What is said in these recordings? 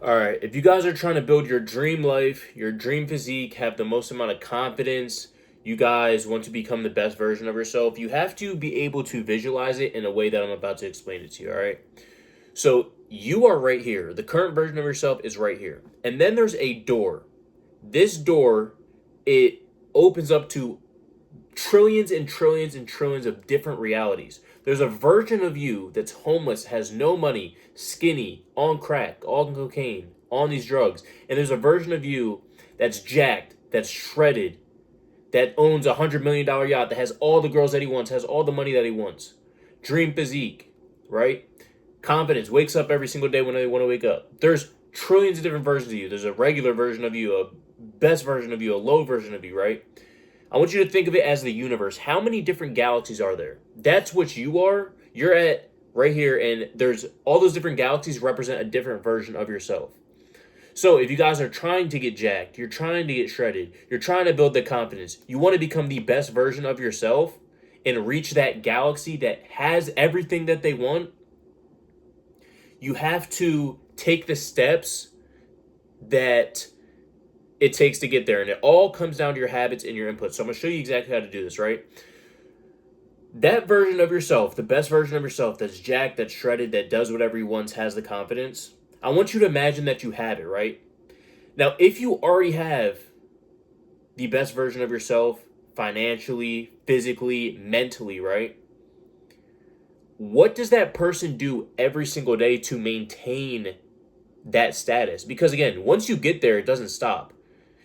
All right, if you guys are trying to build your dream life, your dream physique, have the most amount of confidence, you guys want to become the best version of yourself, you have to be able to visualize it in a way that I'm about to explain it to you, all right? So you are right here. The current version of yourself is right here. And then there's a door. This door, it opens up to trillions and trillions and trillions of different realities. There's a version of you that's homeless, has no money, skinny, on crack, on cocaine, on these drugs. And there's a version of you that's jacked, that's shredded, that owns $100 million yacht, that has all the girls that he wants, has all the money that he wants. Dream physique, right? Confidence, wakes up every single day when they want to wake up. There's trillions of different versions of you. There's a regular version of you, a best version of you, a low version of you, right? I want you to think of it as the universe. How many different galaxies are there? That's what you are. You're at right here, and there's all those different galaxies represent a different version of yourself. So if you guys are trying to get jacked, you're trying to get shredded, you're trying to build the confidence, you want to become the best version of yourself and reach that galaxy that has everything that they want, you have to take the steps that it takes to get there. And it all comes down to your habits and your inputs. So I'm going to show you exactly how to do this, right? That version of yourself, the best version of yourself that's jacked, that's shredded, that does whatever he wants, has the confidence. I want you to imagine that you have it, right? Now, if you already have the best version of yourself financially, physically, mentally, right? What does that person do every single day to maintain that status? Because again, once you get there, it doesn't stop.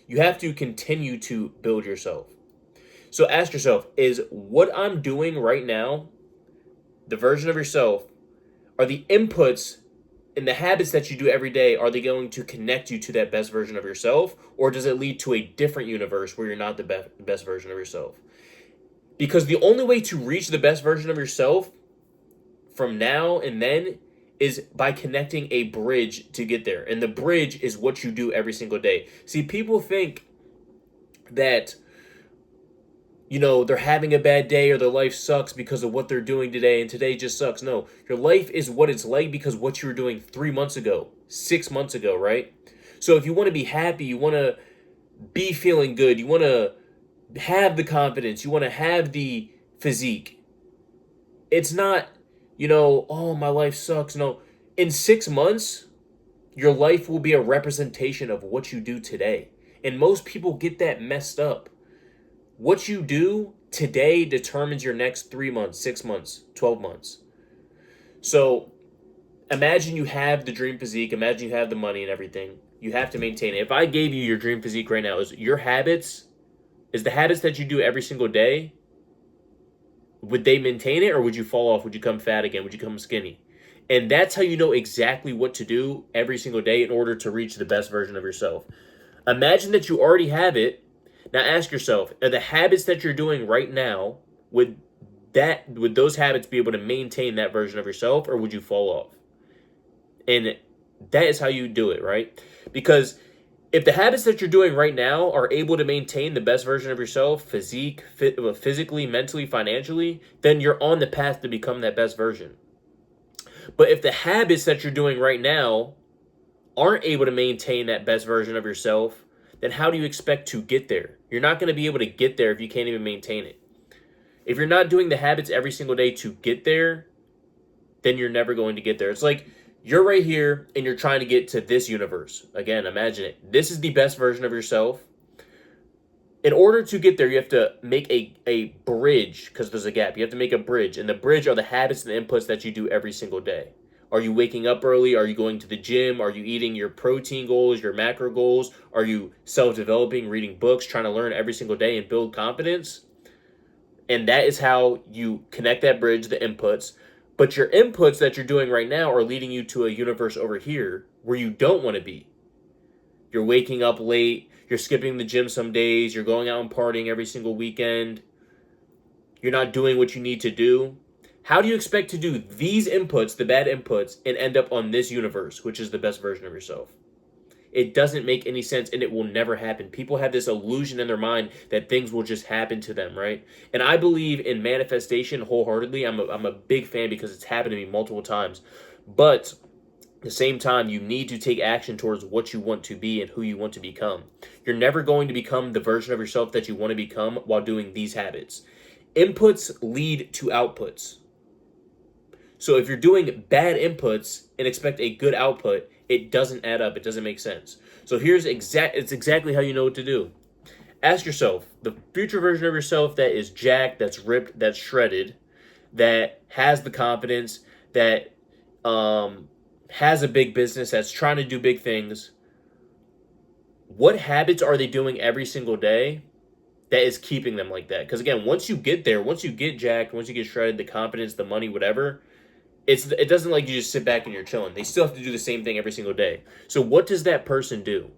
You have to continue to build yourself. So ask yourself, is what I'm doing right now, the version of yourself, are the inputs and the habits that you do every day, are they going to connect you to that best version of yourself? Or does it lead to a different universe where you're not the best version of yourself? Because the only way to reach the best version of yourself from now and then is by connecting a bridge to get there. And the bridge is what you do every single day. See, people think that, they're having a bad day or their life sucks because of what they're doing today and today just sucks. No, your life is what it's like because what you were doing 3 months ago, 6 months ago, right? So if you want to be happy, you want to be feeling good, you want to have the confidence, you want to have the physique. It's not, oh, my life sucks. No, in 6 months, your life will be a representation of what you do today. And most people get that messed up. What you do today determines your next 3 months, 6 months, 12 months. So imagine you have the dream physique, imagine you have the money and everything. You have to maintain it. If I gave you your dream physique right now, is the habits that you do every single day, would they maintain it or would you fall off? Would you become fat again? Would you become skinny? And that's how you know exactly what to do every single day in order to reach the best version of yourself. Imagine that you already have it. Now ask yourself, are the habits that you're doing right now, would those habits be able to maintain that version of yourself or would you fall off? And that is how you do it, right? Because if the habits that you're doing right now are able to maintain the best version of yourself, physically, mentally, financially, then you're on the path to become that best version. But if the habits that you're doing right now aren't able to maintain that best version of yourself, then how do you expect to get there? You're not going to be able to get there if you can't even maintain it. If you're not doing the habits every single day to get there, then you're never going to get there. It's like you're right here and you're trying to get to this universe. Again, imagine it. This is the best version of yourself. In order to get there, you have to make a bridge because there's a gap. You have to make a bridge. And the bridge are the habits and the inputs that you do every single day. Are you waking up early? Are you going to the gym? Are you eating your protein goals, your macro goals? Are you self-developing, reading books, trying to learn every single day and build confidence? And that is how you connect that bridge, the inputs. But your inputs that you're doing right now are leading you to a universe over here where you don't want to be. You're waking up late. You're skipping the gym some days. You're going out and partying every single weekend. You're not doing what you need to do. How do you expect to do these inputs, the bad inputs, and end up on this universe, which is the best version of yourself? It doesn't make any sense, and it will never happen. People have this illusion in their mind that things will just happen to them, right? And I believe in manifestation wholeheartedly. I'm a big fan because it's happened to me multiple times. But At the same time, you need to take action towards what you want to be and who you want to become. You're never going to become the version of yourself that you want to become while doing these habits. Inputs lead to outputs. So if you're doing bad inputs and expect a good output, it doesn't add up. It doesn't make sense. So it's exactly how you know what to do. Ask yourself, the future version of yourself that is jacked, that's ripped, that's shredded, that has the confidence, that has a big business, that's trying to do big things. What habits are they doing every single day that is keeping them like that? Because again, once you get there, once you get jacked, once you get shredded, the confidence, the money, whatever, it doesn't like you just sit back and you're chilling. They still have to do the same thing every single day. So what does that person do?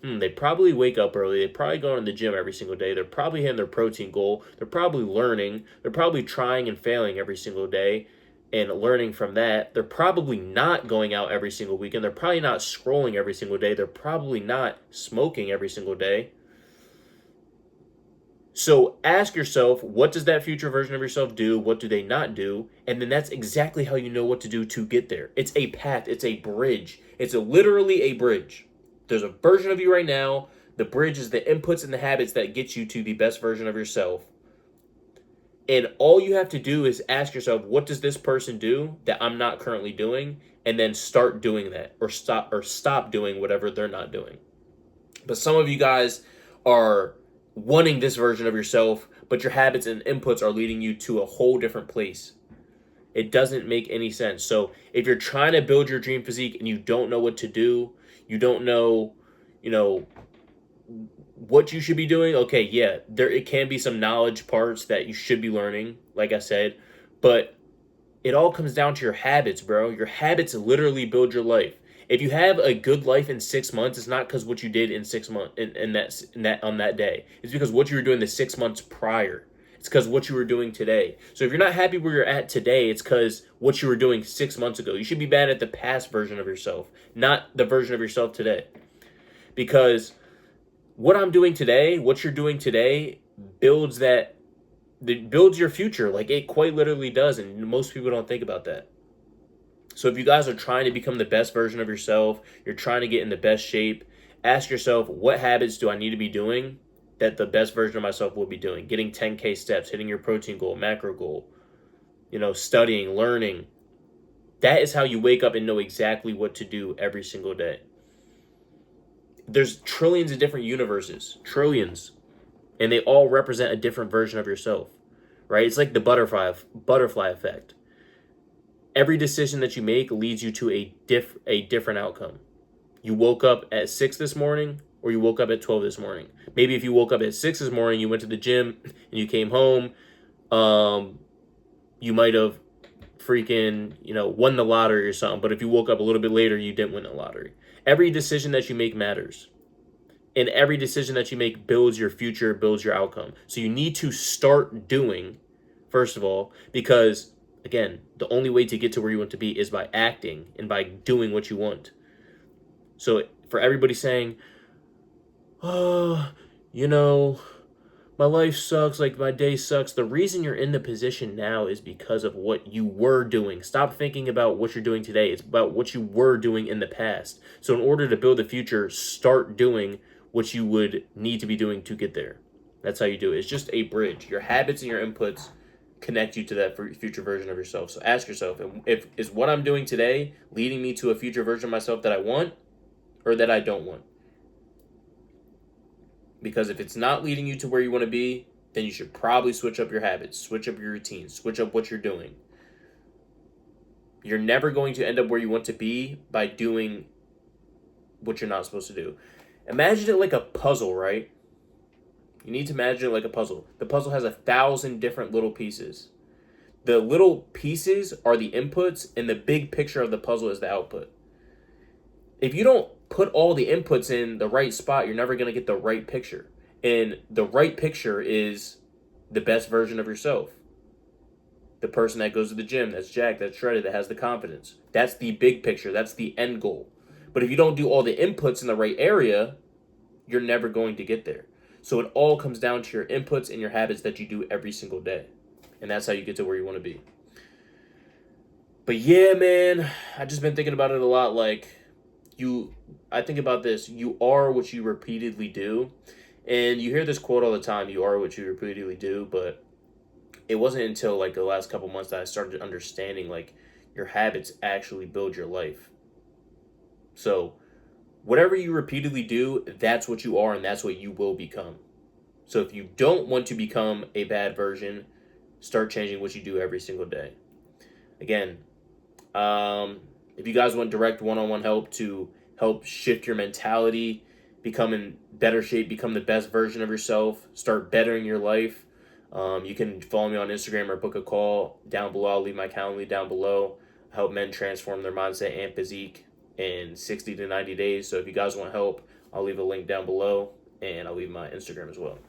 They probably wake up early. They probably go to the gym every single day. They're probably hitting their protein goal. They're probably learning. They're probably trying and failing every single day and learning from that. They're probably not going out every single weekend. They're probably not scrolling every single day. They're probably not smoking every single day. So ask yourself, what does that future version of yourself do? What do they not do? And then that's exactly how you know what to do to get there. It's a path. It's a bridge. It's literally a bridge. There's a version of you right now. The bridge is the inputs and the habits that get you to the best version of yourself. And all you have to do is ask yourself, what does this person do that I'm not currently doing? And then start doing that, or stop doing whatever they're not doing. But some of you guys are wanting this version of yourself, but your habits and inputs are leading you to a whole different place. It doesn't make any sense. So if you're trying to build your dream physique and you don't know what to do, you don't know, what you should be doing, okay, yeah, it can be some knowledge parts that you should be learning, like I said, but it all comes down to your habits, bro. Your habits literally build your life. If you have a good life in 6 months, it's not because what you did in 6 months on that day. It's because what you were doing the 6 months prior. It's because what you were doing today. So if you're not happy where you're at today, it's because what you were doing 6 months ago. You should be mad at the past version of yourself, not the version of yourself today. Because what I'm doing today, what you're doing today, builds your future. Like, it quite literally does, and most people don't think about that. So if you guys are trying to become the best version of yourself, you're trying to get in the best shape, ask yourself, what habits do I need to be doing that the best version of myself will be doing? Getting 10K steps, hitting your protein goal, macro goal, studying, learning. That is how you wake up and know exactly what to do every single day. There's trillions of different universes, trillions, and they all represent a different version of yourself, right? It's like the butterfly effect. Every decision that you make leads you to a different outcome. You woke up at 6 this morning, or you woke up at 12 this morning. Maybe if you woke up at 6 this morning, you went to the gym and you came home, you might have freaking, won the lottery or something. But if you woke up a little bit later, you didn't win the lottery. Every decision that you make matters. And every decision that you make builds your future, builds your outcome. So you need to start doing, first of all, because again, the only way to get to where you want to be is by acting and by doing what you want. So for everybody saying, oh, my life sucks, like my day sucks, the reason you're in the position now is because of what you were doing. Stop thinking about what you're doing today. It's about what you were doing in the past. So in order to build the future, start doing what you would need to be doing to get there. That's how you do it. It's just a bridge. Your habits and your inputs connect you to that future version of yourself. So ask yourself, is what I'm doing today leading me to a future version of myself that I want or that I don't want? Because if it's not leading you to where you want to be, then you should probably switch up your habits, switch up your routines, switch up what you're doing. You're never going to end up where you want to be by doing what you're not supposed to do. Imagine it like a puzzle, right? You need to imagine it like a puzzle. The puzzle has 1,000 different little pieces. The little pieces are the inputs, and the big picture of the puzzle is the output. If you don't put all the inputs in the right spot, you're never going to get the right picture. And the right picture is the best version of yourself. The person that goes to the gym, that's jacked, that's shredded, that has the confidence. That's the big picture. That's the end goal. But if you don't do all the inputs in the right area, you're never going to get there. So it all comes down to your inputs and your habits that you do every single day. And that's how you get to where you want to be. But yeah, man, I just been thinking about it a lot. Like, I think about this: you are what you repeatedly do, and you hear this quote all the time: "You are what you repeatedly do." But it wasn't until like the last couple months that I started understanding like your habits actually build your life. So whatever you repeatedly do, that's what you are, and that's what you will become. So if you don't want to become a bad version, start changing what you do every single day. Again, if you guys want direct one-on-one help to help shift your mentality, become in better shape, become the best version of yourself, start bettering your life, you can follow me on Instagram or book a call down below. I'll leave my Calendly down below. I help men transform their mindset and physique in 60 to 90 days. So if you guys want help, I'll leave a link down below, and I'll leave my Instagram as well.